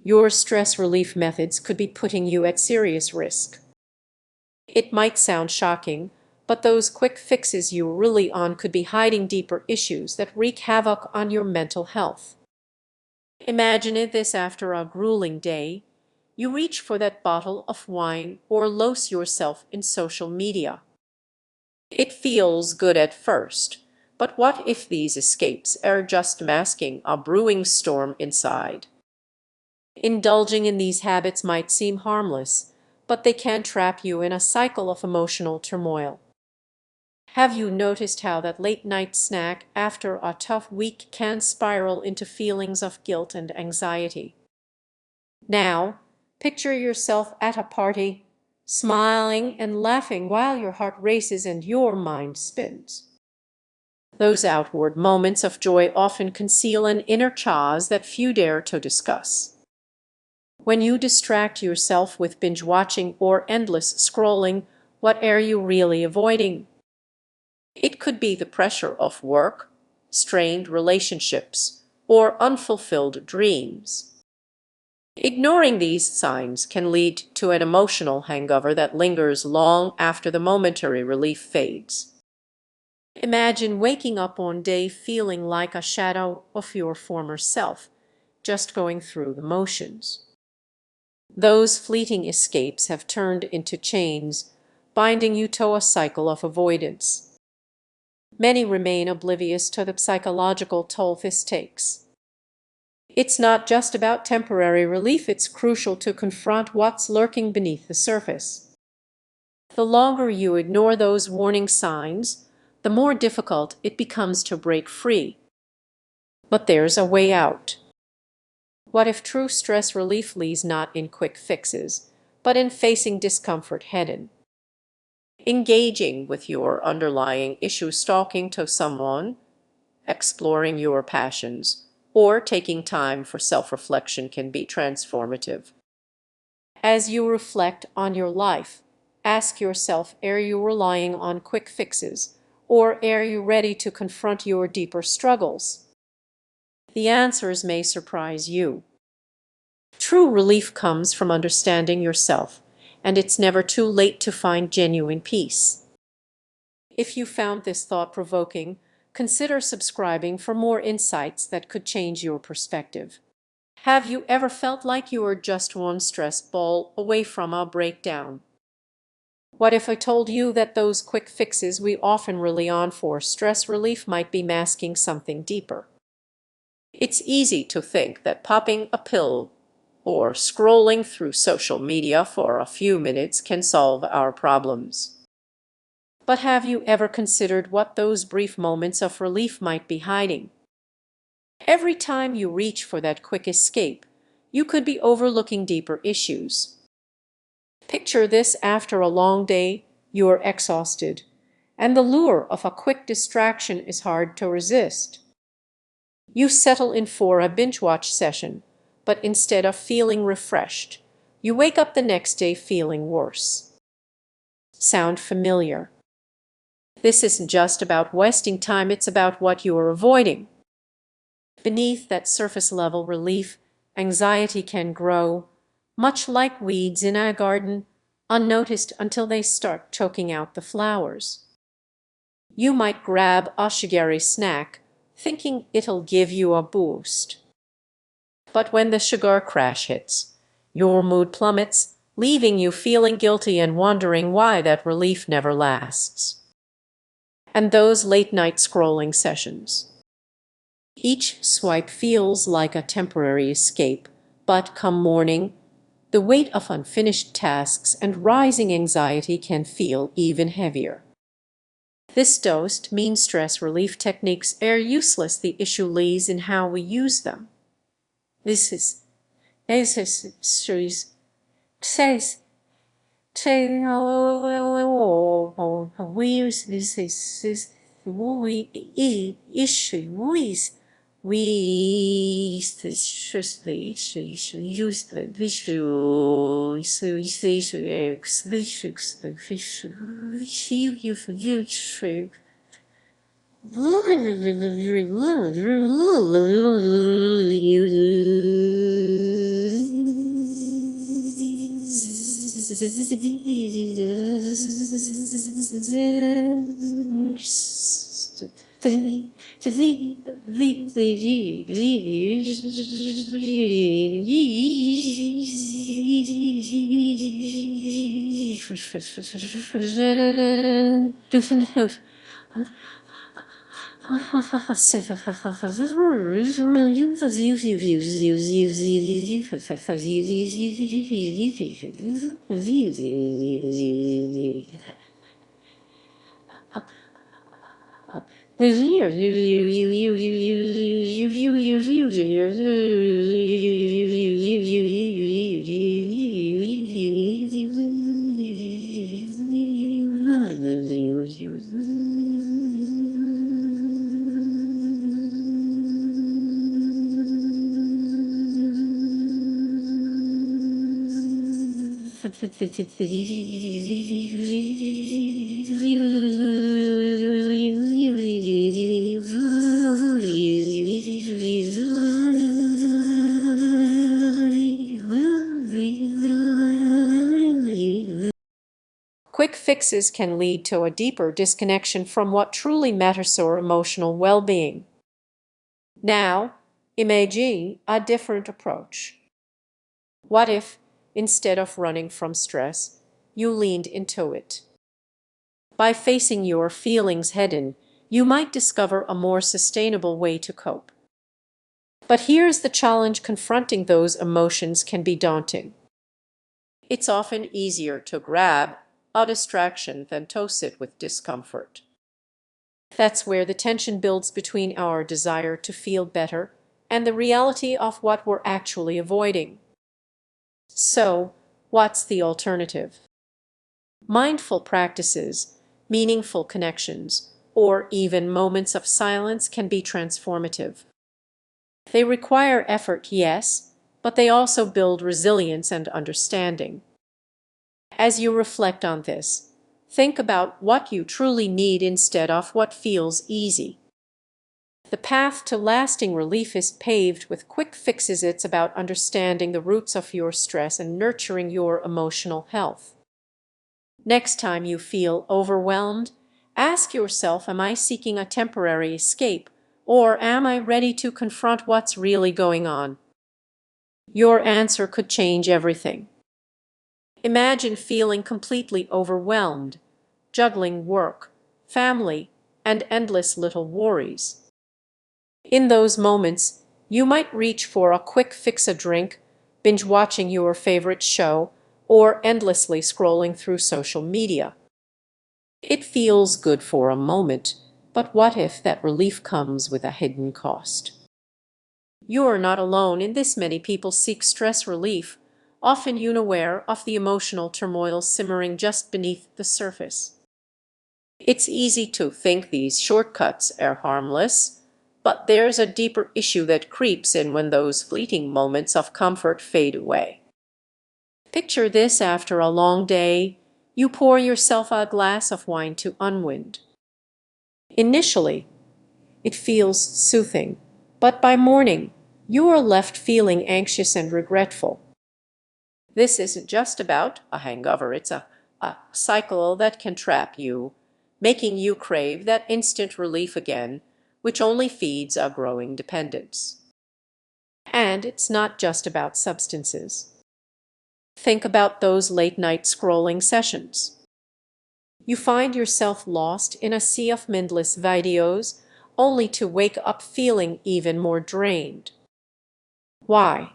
Your stress relief methods could be putting you at serious risk. It might sound shocking, but those quick fixes you rely on could be hiding deeper issues that wreak havoc on your mental health. Imagine this: after a grueling day, you reach for that bottle of wine or lose yourself in social media. It feels good at first, but what if these escapes are just masking a brewing storm inside? Indulging in these habits might seem harmless, but they can trap you in a cycle of emotional turmoil. Have you noticed how that late-night snack after a tough week can spiral into feelings of guilt and anxiety? Now, picture yourself at a party, smiling and laughing while your heart races and your mind spins. Those outward moments of joy often conceal an inner chaos that few dare to discuss. When you distract yourself with binge watching or endless scrolling, what are you really avoiding? It could be the pressure of work, strained relationships, or unfulfilled dreams. Ignoring these signs can lead to an emotional hangover that lingers long after the momentary relief fades. Imagine waking up one day feeling like a shadow of your former self, just going through the motions. Those fleeting escapes have turned into chains, binding you to a cycle of avoidance. Many remain oblivious to the psychological toll this takes. It's not just about temporary relief, it's crucial to confront what's lurking beneath the surface. The longer you ignore those warning signs, the more difficult it becomes to break free. But there's a way out. What if true stress relief lies not in quick fixes, but in facing discomfort head-on? Engaging with your underlying issue, talking to someone, exploring your passions, or taking time for self-reflection can be transformative. As you reflect on your life, ask yourself, are you relying on quick fixes, or are you ready to confront your deeper struggles? The answers may surprise you. True relief comes from understanding yourself, and it's never too late to find genuine peace. If you found this thought-provoking, consider subscribing for more insights that could change your perspective. Have you ever felt like you were just one stress ball away from a breakdown? What if I told you that those quick fixes we often rely on for stress relief might be masking something deeper? It's easy to think that popping a pill or scrolling through social media for a few minutes can solve our problems. But have you ever considered what those brief moments of relief might be hiding? Every time you reach for that quick escape, you could be overlooking deeper issues. Picture this: after a long day, you are exhausted, and the lure of a quick distraction is hard to resist. You settle in for a binge-watch session, but instead of feeling refreshed, you wake up the next day feeling worse. Sound familiar? This isn't just about wasting time, it's about what you are avoiding. Beneath that surface-level relief, anxiety can grow, much like weeds in a garden, unnoticed until they start choking out the flowers. You might grab a sugary snack, thinking it'll give you a boost. But when the sugar crash hits, your mood plummets, leaving you feeling guilty and wondering why that relief never lasts. And those late-night scrolling sessions. Each swipe feels like a temporary escape, but come morning, the weight of unfinished tasks and rising anxiety can feel even heavier. This doesn't mean stress relief techniques are useless. The issue lies in how we use them. This is says we use this is we issue with we use the Quick fixes can lead to a deeper disconnection from what truly matters or emotional well-being. Now, imagine a different approach. What if, instead of running from stress, you leaned into it? By facing your feelings head-on, you might discover a more sustainable way to cope. But here's the challenge: confronting those emotions can be daunting. It's often easier to grab a distraction than to sit with discomfort. That's where the tension builds between our desire to feel better and the reality of what we're actually avoiding. So, what's the alternative? Mindful practices, meaningful connections, or even moments of silence can be transformative. They require effort, yes, but they also build resilience and understanding. As you reflect on this, think about what you truly need instead of what feels easy. The path to lasting relief is paved with quick fixes. It's about understanding the roots of your stress and nurturing your emotional health. Next time you feel overwhelmed, ask yourself, am I seeking a temporary escape, or am I ready to confront what's really going on? Your answer could change everything. Imagine feeling completely overwhelmed, juggling work, family, and endless little worries. In those moments, you might reach for a quick fix: a drink, binge watching your favorite show, or endlessly scrolling through social media. It feels good for a moment, but what if that relief comes with a hidden cost? You're not alone in this. Many people seek stress relief, often unaware of the emotional turmoil simmering just beneath the surface. It's easy to think these shortcuts are harmless, but there's a deeper issue that creeps in when those fleeting moments of comfort fade away. Picture this: after a long day, you pour yourself a glass of wine to unwind. Initially, it feels soothing, but by morning, you are left feeling anxious and regretful. This isn't just about a hangover, it's a cycle that can trap you, making you crave that instant relief again, which only feeds a growing dependence. And it's not just about substances. Think about those late-night scrolling sessions. You find yourself lost in a sea of mindless videos, only to wake up feeling even more drained. Why?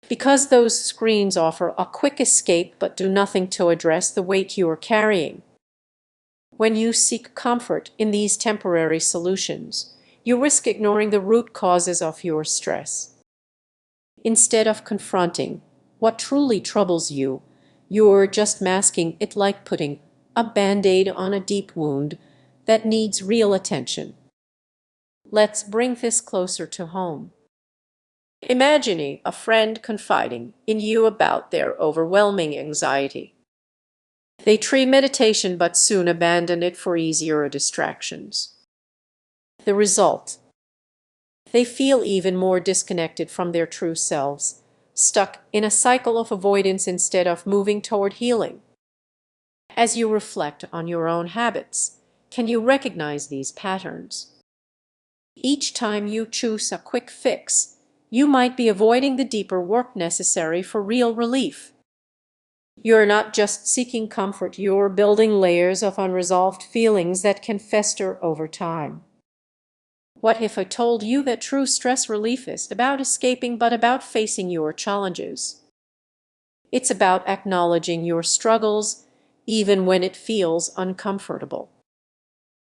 Because those screens offer a quick escape but do nothing to address the weight you are carrying. When you seek comfort in these temporary solutions, you risk ignoring the root causes of your stress. Instead of confronting what truly troubles you, you're just masking it, like putting a band-aid on a deep wound that needs real attention. Let's bring this closer to home. Imagining a friend confiding in you about their overwhelming anxiety. They try meditation but soon abandon it for easier distractions. The result: they feel even more disconnected from their true selves, stuck in a cycle of avoidance instead of moving toward healing. As you reflect on your own habits, can you recognize these patterns? Each time you choose a quick fix, you might be avoiding the deeper work necessary for real relief. You're not just seeking comfort, you're building layers of unresolved feelings that can fester over time. What if I told you that true stress relief isn't about escaping, but about facing your challenges? It's about acknowledging your struggles, even when it feels uncomfortable.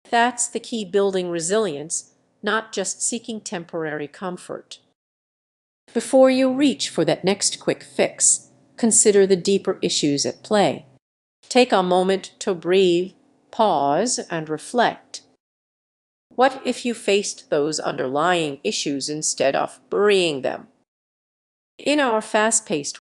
That's the key: building resilience, not just seeking temporary comfort. Before you reach for that next quick fix, consider the deeper issues at play. Take a moment to breathe, pause, and reflect. What if you faced those underlying issues instead of burying them? In our fast-paced